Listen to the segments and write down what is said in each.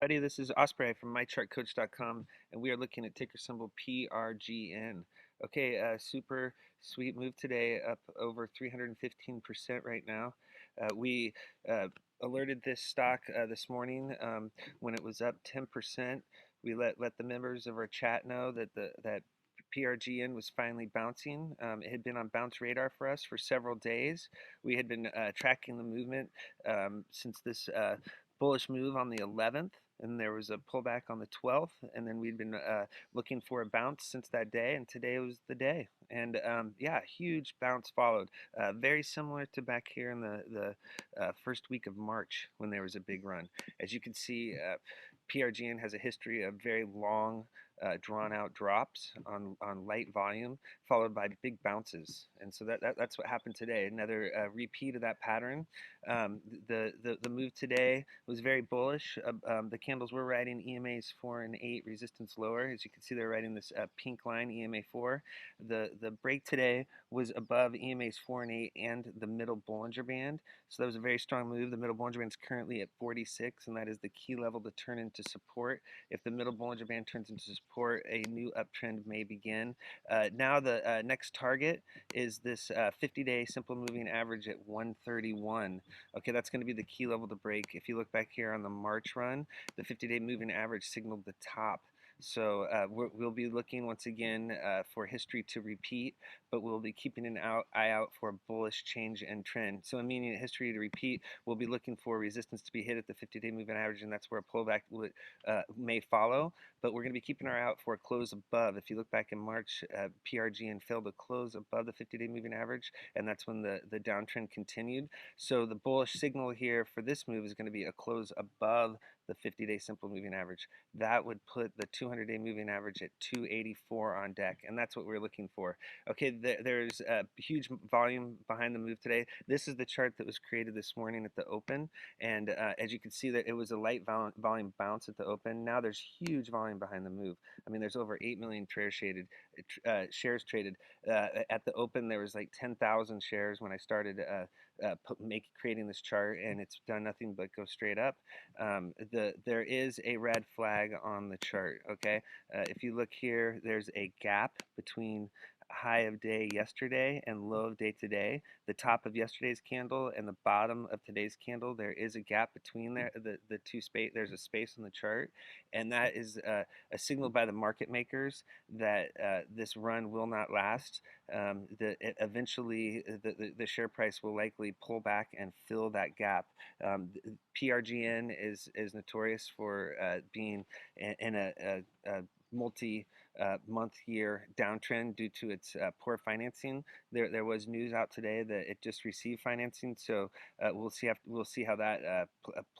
Buddy, this is Ospreyeye from mychartcoach.com, and we are looking at ticker symbol PRGN. Okay, super sweet move today, up over 315% right now. We alerted this stock this morning when it was up 10%. We let the members of our chat know that PRGN was finally bouncing. It had been on bounce radar for us for several days. We had been tracking the movement since this bullish move on the 11th, and there was a pullback on the 12th, and then we'd been looking for a bounce since that day, and today was the day. And yeah, huge bounce followed, very similar to back here in the first week of March when there was a big run. As you can see, PRGN has a history of very long, drawn out drops on light volume, followed by big bounces. And so that's what happened today. Another repeat of that pattern. The move today was very bullish. The candles were riding EMAs 4 and 8, resistance lower. As you can see, they're riding this pink line, EMA 4. The break today was above EMAs 4 and 8 and the middle Bollinger Band. So that was a very strong move. The middle Bollinger Band is currently at 46, and that is the key level to turn into support. If the middle Bollinger Band turns into support, a new uptrend may begin. Now the next target is this 50-day simple moving average at 131. Okay, that's going to be the key level to break. If you look back here on the March run, the 50-day moving average signaled the top. So we'll be looking once again for history to repeat, but we'll be keeping an eye out for a bullish change and trend. So meaning history to repeat, we'll be looking for resistance to be hit at the 50-day moving average, and that's where a pullback may follow. But we're going to be keeping our eye out for a close above. If you look back in March, PRGN failed to close above the 50-day moving average, and that's when the downtrend continued. So the bullish signal here for this move is going to be a close above the 50-day simple moving average. That would put the 200-day moving average at 284 on deck, and that's what we're looking for. Okay, there's a huge volume behind the move today. This is the chart that was created this morning at the open, and as you can see, that it was a light volume bounce at the open. Now there's huge volume behind the move. I mean, there's over 8 million shares traded. At the open, there was like 10,000 shares when I started creating this chart, and it's done nothing but go straight up. There is a red flag on the chart. Okay, if you look here, there's a gap between high of day yesterday and low of day today. The top of yesterday's candle and the bottom of today's candle, there is a gap between there. The two space, there's a space on the chart, and that is a signal by the market makers that this run will not last. Eventually, the share price will likely pull back and fill that gap. PRGN is notorious for being in a multi-month year downtrend due to its poor financing. There was news out today that it just received financing, so we'll see how that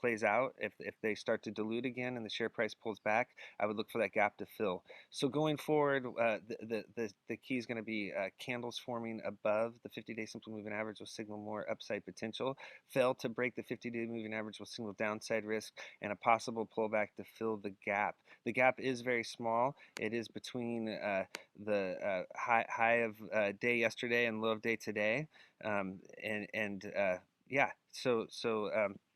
plays out. If they start to dilute again and the share price pulls back, I would look for that gap to fill. So going forward, the key is going to be candles forming above the 50-day simple moving average will signal more upside potential. Fail to break the 50-day moving average will signal downside risk and a possible pullback to fill the gap. The gap is very small. It is between the high of day yesterday and low of day today, yeah.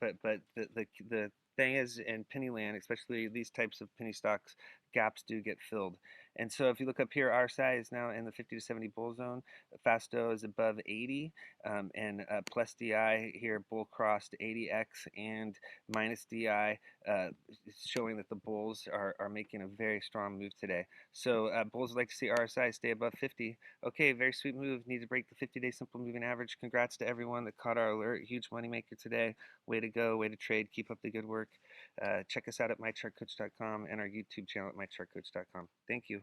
But the thing is, in penny land, especially these types of penny stocks, gaps do get filled. And so if you look up here, RSI is now in the 50 to 70 bull zone. Fasto is above 80, and plus DI here bull crossed 80x and minus DI, showing that the bulls are making a very strong move today. So bulls would like to see RSI stay above 50. Okay, very sweet move. Need to break the 50-day simple moving average. Congrats to everyone that caught our alert. Huge money maker today. Way to go. Way to trade. Keep up the good work. Check us out at mychartcoach.com and our YouTube channel at mychartcoach.com. Thank you.